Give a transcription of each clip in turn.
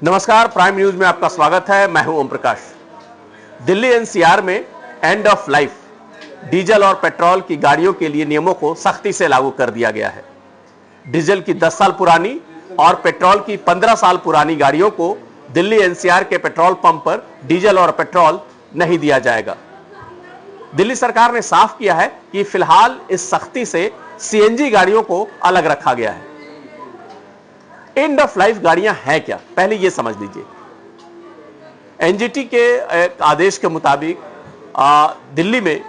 नमस्कार, prime news में आपका स्वागत है। मैं हूं ओम प्रकाश। दिल्ली एनसीआर में एंड ऑफ लाइफ डीजल और पेट्रोल की गाड़ियों के लिए नियमों को सख्ती से लागू कर दिया गया है। डीजल की 10 साल पुरानी और पेट्रोल की 15 साल पुरानी गाड़ियों को दिल्ली एनसीआर के पेट्रोल पंप पर डीजल और पेट्रोल नहीं दिया जाएगा। दिल्ली सरकार ने साफ किया है कि फिलहाल इस सख्ती से सीएनजी गाड़ियों को अलग रखा गया है। एंड ऑफ लाइफ गाड़ियां हैं क्या, पहले यह समझ लीजिए। एनजीटी के एक आदेश के मुताबिक दिल्ली में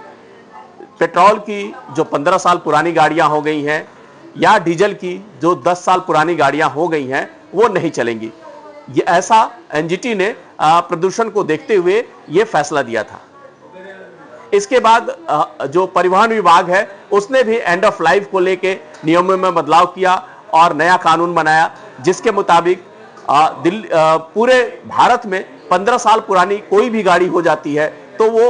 पेट्रोल की जो 15 साल पुरानी गाड़ियां हो गई हैं या डीजल की जो 10 साल पुरानी गाड़ियां हो गई हैं वो नहीं चलेंगी। ये ऐसा एनजीटी ने प्रदूषण को देखते हुए यह फैसला दिया था। इसके बाद जो परिवहन विभाग है उसने भी एंड ऑफ लाइफ को लेके नियमों में बदलाव किया और नया कानून बनाया, जिसके मुताबिक पूरे भारत में 15 साल पुरानी कोई भी गाड़ी हो जाती है तो वो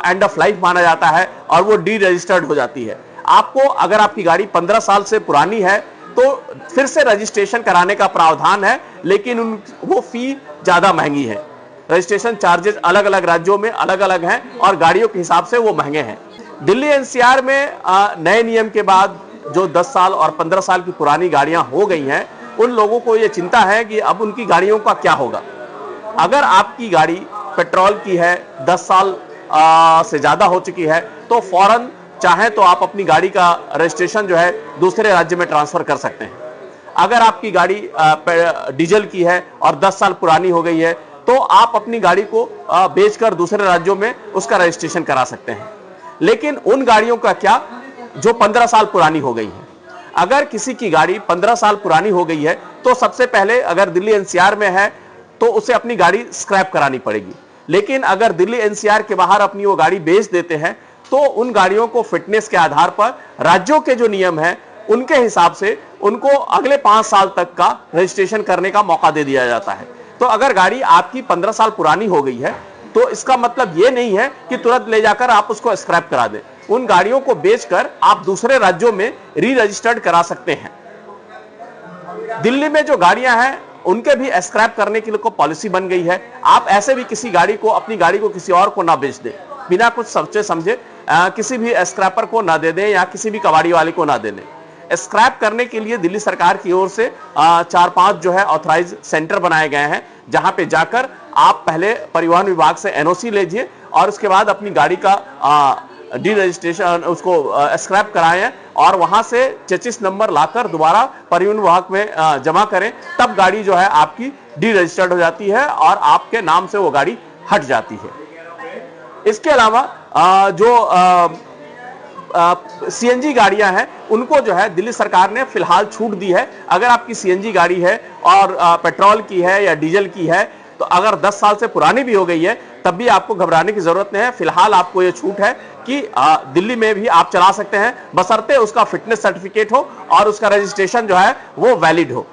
एंड ऑफ लाइफ माना जाता है और वो डी रजिस्टर्ड हो जाती है। आपको अगर आपकी गाड़ी 15 साल से पुरानी है तो फिर से रजिस्ट्रेशन कराने का प्रावधान है, लेकिन वो फी ज्यादा महंगी है। रजिस्ट्रेशन चार्जेस अलग अलग राज्यों में अलग अलग हैं और गाड़ियों के हिसाब से वो महंगे हैं। दिल्ली एनसीआर में नए नियम के बाद जो 10 साल और 15 साल की पुरानी गाड़ियां हो गई हैं, उन लोगों को यह चिंता है कि अब उनकी गाड़ियों का क्या होगा। अगर आपकी गाड़ी पेट्रोल की है, 10 साल से ज्यादा हो चुकी है, तो फौरन चाहे तो आप अपनी गाड़ी का रजिस्ट्रेशन जो है दूसरे राज्य में ट्रांसफर कर सकते हैं। अगर आपकी गाड़ी डीजल की है और 10 साल पुरानी हो गई है तो आप अपनी गाड़ी को बेचकर दूसरे राज्यों में उसका रजिस्ट्रेशन करा सकते हैं। लेकिन उन गाड़ियों का क्या जो 15 साल पुरानी हो गई है। अगर किसी की गाड़ी 15 साल पुरानी हो गई है तो सबसे पहले अगर दिल्ली एनसीआर में है तो उसे अपनी गाड़ी स्क्रैप करानी पड़ेगी। लेकिन अगर दिल्ली एनसीआर के बाहर अपनी वो गाड़ी बेच देते हैं तो उन गाड़ियों को फिटनेस के आधार पर राज्यों के जो नियम है उनके हिसाब से उनको अगले 5 साल तक का रजिस्ट्रेशन करने का मौका दे दिया जाता है। तो अगर गाड़ी आपकी 15 साल पुरानी हो गई है तो इसका मतलब यह नहीं है कि तुरंत ले जाकर आप उसको स्क्रैप करा दें। उन गाड़ियों को बेचकर आप दूसरे राज्यों में री रजिस्टर्ड करा सकते हैं। दिल्ली में जो गाड़ियां हैं उनके भी स्क्रैप करने के लिए पॉलिसी बन गई है। आप ऐसे भी किसी गाड़ी को अपनी गाड़ी को किसी और को ना बेच दें, बिना कुछ सोचे समझे किसी भी स्क्रैपर को ना दे दें या किसी भी कबाड़ी वाले को ना दे दें। स्क्रैप करने के लिए दिल्ली सरकार की ओर से 4-5 जो है ऑथराइज सेंटर बनाए गए हैं, जहां पे जाकर आप पहले परिवहन विभाग से एनओसी लीजिए और उसके बाद अपनी गाड़ी का डी रजिस्ट्रेशन उसको स्क्रैप कराएं और वहां से चेसिस नंबर लाकर दोबारा परिवहन विभाग में जमा करें। तब गाड़ी जो है आपकी डी रजिस्टर्ड हो जाती है और आपके नाम से वो गाड़ी हट जाती है। इसके अलावा जो सीएनजी गाड़ियां हैं उनको जो है दिल्ली सरकार ने फिलहाल छूट दी है। अगर आपकी सीएनजी गाड़ी है और पेट्रोल की है या डीजल की है तो अगर 10 साल से पुरानी भी हो गई है तब भी आपको घबराने की जरूरत नहीं है। फिलहाल आपको यह छूट है कि दिल्ली में भी आप चला सकते हैं, बशर्ते उसका फिटनेस सर्टिफिकेट हो और उसका रजिस्ट्रेशन जो है वो वैलिड हो।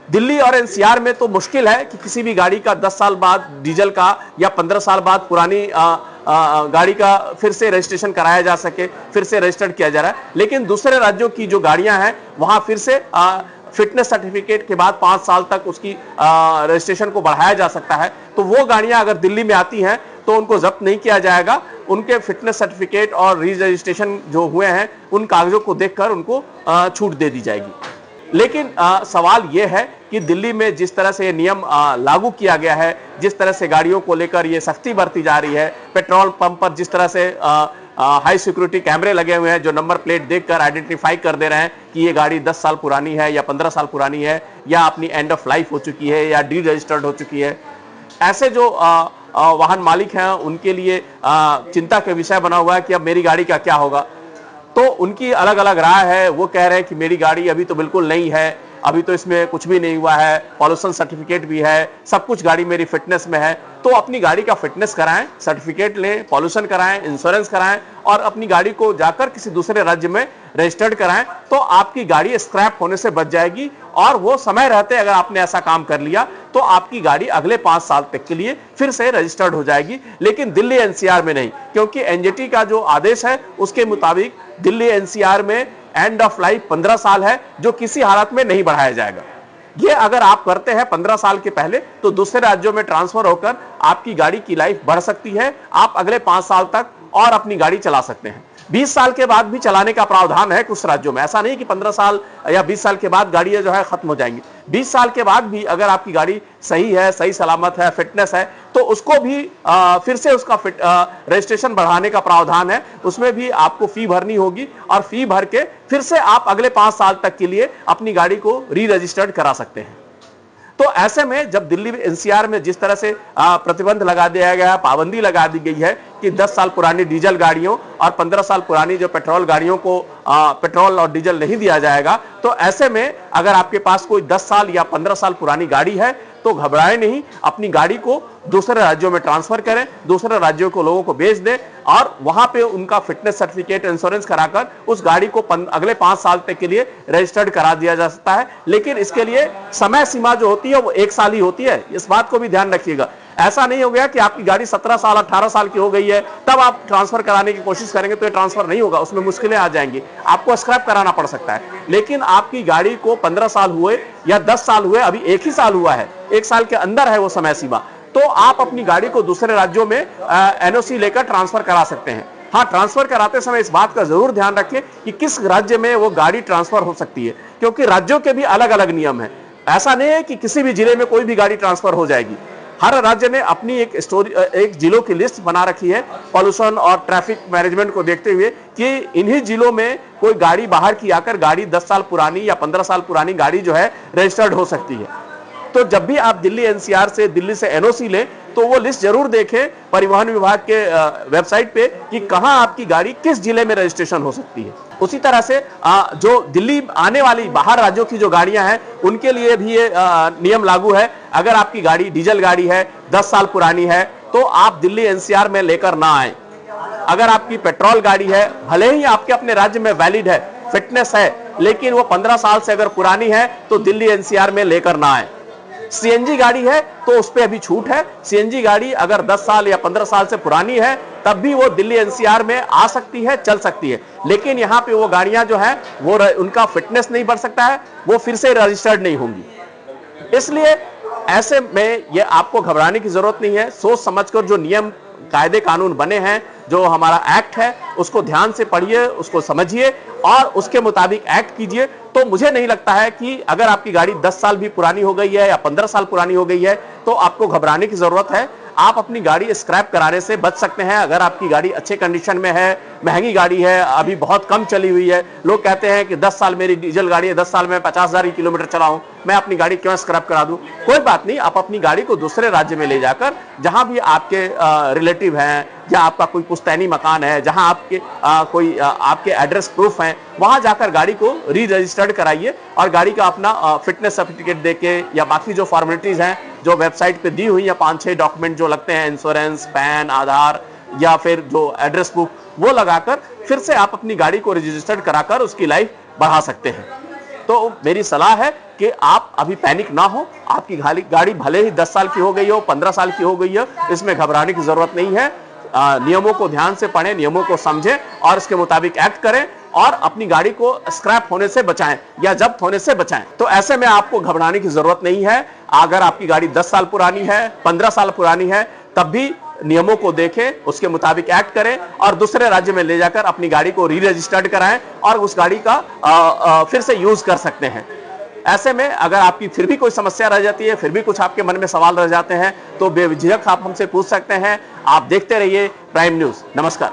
दिल्ली और एनसीआर में तो मुश्किल है कि किसी भी गाड़ी का 10 साल बाद डीजल का या 15 साल बाद पुरानी गाड़ी का फिर से रजिस्ट्रेशन कराया जा सके, फिर से रजिस्टर्ड किया जा रहा है। लेकिन दूसरे राज्यों की जो गाड़ियां हैं वहां फिर से फिटनेस सर्टिफिकेट के बाद 5 साल तक उसकी रजिस्ट्रेशन को बढ़ाया जा सकता है। तो वो गाड़ियां अगर दिल्ली में आती हैं तो उनको जब्त नहीं किया जाएगा। उनके फिटनेस सर्टिफिकेट और री रजिस्ट्रेशन जो हुए हैं उन कागजों को देखकर उनको छूट दे दी जाएगी। लेकिन सवाल यह है कि दिल्ली में जिस तरह से ये नियम लागू किया गया है, जिस तरह से गाड़ियों को लेकर ये सख्ती बरती जा रही है, पेट्रोल पंप पर जिस तरह से हाई सिक्योरिटी कैमरे लगे हुए हैं जो नंबर प्लेट देखकर आइडेंटिफाई कर दे रहे हैं कि ये गाड़ी 10 साल पुरानी है या 15 साल पुरानी है या अपनी एंड ऑफ लाइफ हो चुकी है या डी रजिस्टर्ड हो चुकी है, ऐसे जो वाहन मालिक हैं उनके लिए चिंता के विषय बना हुआ है कि अब मेरी गाड़ी का क्या होगा। तो उनकी अलग अलग राय है। वो कह रहे हैं कि मेरी गाड़ी अभी तो बिल्कुल नई है, अभी तो इसमें कुछ भी नहीं हुआ है, पॉल्यूशन सर्टिफिकेट भी है, सब कुछ गाड़ी मेरी फिटनेस में है। तो अपनी गाड़ी का फिटनेस कराएं, सर्टिफिकेट लें, पॉल्यूशन कराएं, इंश्योरेंस कराएं और अपनी गाड़ी को जाकर किसी दूसरे राज्य में रजिस्टर्ड कराएं। तो आपकी गाड़ी स्क्रैप होने से बच जाएगी और वो समय रहते अगर आपने ऐसा काम कर लिया तो आपकी गाड़ी अगले 5 साल तक के लिए फिर से रजिस्टर्ड हो जाएगी। लेकिन दिल्ली एनसीआर में नहीं, क्योंकि एनजीटी का जो आदेश है उसके मुताबिक दिल्ली एनसीआर में एंड ऑफ लाइफ 15 साल है, जो किसी हालत में नहीं बढ़ाया जाएगा। ये अगर आप करते हैं 15 साल के पहले तो दूसरे राज्यों में ट्रांसफर होकर आपकी गाड़ी की लाइफ बढ़ सकती है। आप अगले 5 साल तक और अपनी गाड़ी चला सकते हैं। 20 साल के बाद भी चलाने का प्रावधान है कुछ राज्यों में। ऐसा नहीं कि 15 साल या 20 साल के बाद गाड़ियां जो है खत्म हो जाएंगी। 20 साल के बाद भी अगर आपकी गाड़ी सही है, सही सलामत है, फिटनेस है, तो उसको भी फिर से उसका रजिस्ट्रेशन बढ़ाने का प्रावधान है। उसमें भी आपको फी भरनी होगी और फी भर के फिर से आप अगले 5 साल तक के लिए अपनी गाड़ी को री रजिस्टर्ड करा सकते हैं। तो ऐसे में जब दिल्ली एनसीआर में जिस तरह से प्रतिबंध लगा दिया गया है, पाबंदी लगा दी गई है कि 10 साल पुरानी डीजल गाड़ियों और 15 साल पुरानी जो पेट्रोल गाड़ियों को पेट्रोल और डीजल नहीं दिया जाएगा, तो ऐसे में अगर आपके पास कोई 10 साल या 15 साल पुरानी गाड़ी है तो घबराएं नहीं, अपनी गाड़ी को दूसरे राज्यों में ट्रांसफर करें, दूसरे राज्यों को लोगों को बेच दें और वहां पे उनका फिटनेस सर्टिफिकेट, इंश्योरेंस कराकर उस गाड़ी को अगले 5 साल तक के लिए रजिस्टर्ड करा दिया जा सकता है। लेकिन इसके लिए समय सीमा जो होती है वो 1 साल ही होती है। इस बात को भी ध्यान रखिएगा। ऐसा नहीं हो गया कि आपकी गाड़ी 17 साल 18 साल की हो गई है तब आप ट्रांसफर कराने की कोशिश करेंगे तो ये ट्रांसफर नहीं होगा, उसमें मुश्किलें आ जाएंगी, आपको स्क्रैप कराना पड़ सकता है। लेकिन आपकी गाड़ी को 15 साल हुए या 10 साल हुए, अभी 1 ही साल हुआ है, 1 साल के अंदर है वो समय सीमा, तो आप अपनी गाड़ी को दूसरे राज्यों में एनओसी लेकर ट्रांसफर करा सकते हैं। हाँ, ट्रांसफर कराते समय इस बात का जरूर ध्यान रखें कि किस राज्य में वो गाड़ी ट्रांसफर हो सकती है, क्योंकि राज्यों के भी अलग अलग नियम है। ऐसा नहीं है कि किसी भी जिले में कोई भी गाड़ी ट्रांसफर हो जाएगी। हर राज्य ने अपनी एक जिलों की लिस्ट बना रखी है पॉल्यूशन और ट्रैफिक मैनेजमेंट को देखते हुए कि इन्हीं जिलों में कोई गाड़ी बाहर की आकर गाड़ी 10 साल पुरानी या 15 साल पुरानी गाड़ी जो है रजिस्टर्ड हो सकती है। तो जब भी आप दिल्ली एनसीआर से, दिल्ली से एनओसी लें तो वो लिस्ट जरूर देखें परिवहन विभाग के वेबसाइट पे कि कहां आपकी गाड़ी किस जिले में रजिस्ट्रेशन हो सकती है। उसी तरह से जो दिल्ली आने वाली बाहर राज्यों की जो गाड़ियां हैं उनके लिए भी ये नियम लागू है। अगर आपकी गाड़ी डीजल गाड़ी है, 10 साल पुरानी है, तो आप दिल्ली एनसीआर में लेकर ना आए। अगर आपकी पेट्रोल गाड़ी है, भले ही आपके अपने राज्य में वैलिड है, फिटनेस है, लेकिन वो 15 साल से अगर पुरानी है तो दिल्ली एनसीआर में लेकर ना आए। सीएनजी गाड़ी है तो उस पर अभी छूट है। सीएनजी गाड़ी अगर 10 साल या 15 साल से पुरानी है तब भी वो दिल्ली एनसीआर में आ सकती है, चल सकती है। लेकिन यहाँ पे वो गाड़ियां जो है वो उनका फिटनेस नहीं बढ़ सकता है, वो फिर से रजिस्टर्ड नहीं होंगी। इसलिए ऐसे में ये आपको घबराने की जरूरत नहीं है। सोच समझकर जो नियम कायदे कानून बने हैं, जो हमारा एक्ट है, उसको ध्यान से पढ़िए, उसको समझिए और उसके मुताबिक एक्ट कीजिए। तो मुझे नहीं लगता है कि अगर आपकी गाड़ी 10 साल भी पुरानी हो गई है या 15 साल पुरानी हो गई है तो आपको घबराने की जरूरत है। आप अपनी गाड़ी स्क्रैप कराने से बच सकते हैं। अगर आपकी गाड़ी अच्छे कंडीशन में है, महंगी गाड़ी है, अभी बहुत कम चली हुई है, लोग कहते हैं कि 10 साल मेरी डीजल गाड़ी है, 10 साल में 50,000 किलोमीटर चला हूं, मैं अपनी गाड़ी क्यों स्क्रैप करा दूं? कोई बात नहीं, आप अपनी गाड़ी को दूसरे राज्य में ले जाकर, जहां भी आपके रिलेटिव हैं या आपका कोई पुश्तैनी मकान है, जहां आपके आपके एड्रेस प्रूफ हैं, वहां जाकर गाड़ी को री रजिस्टर्ड कराइए और गाड़ी का अपना फिटनेस सर्टिफिकेट देके या बाकी जो फॉर्मेलिटीज हैं जो वेबसाइट पे दी हुई या 5-6 डॉक्यूमेंट जो लगते हैं, इंश्योरेंस, पैन, आधार या फिर जो एड्रेस बुक, वो लगाकर फिर से आप अपनी गाड़ी को रजिस्टर्ड कराकर उसकी लाइफ बढ़ा सकते हैं। तो मेरी सलाह है कि आप अभी पैनिक ना हो। आपकी गाड़ी भले ही 10 साल की हो गई हो, 15 साल की हो गई हो, इसमें घबराने की जरूरत नहीं है। नियमों को ध्यान से पढ़ें, नियमों को समझें और इसके मुताबिक एक्ट करें और अपनी गाड़ी को स्क्रैप होने से बचाएं या जब्त होने से बचाएं। तो ऐसे में आपको घबराने की जरूरत नहीं है। अगर आपकी गाड़ी 10 साल पुरानी है, 15 साल पुरानी है, तब भी नियमों को देखें, उसके मुताबिक एक्ट करें और दूसरे राज्य में ले जाकर अपनी गाड़ी को री रजिस्टर्ड कराएं और उस गाड़ी का फिर से यूज कर सकते हैं। ऐसे में अगर आपकी फिर भी कोई समस्या रह जाती है, फिर भी कुछ आपके मन में सवाल रह जाते हैं, तो बेझिझक आप हमसे पूछ सकते हैं। आप देखते रहिए प्राइम न्यूज। नमस्कार।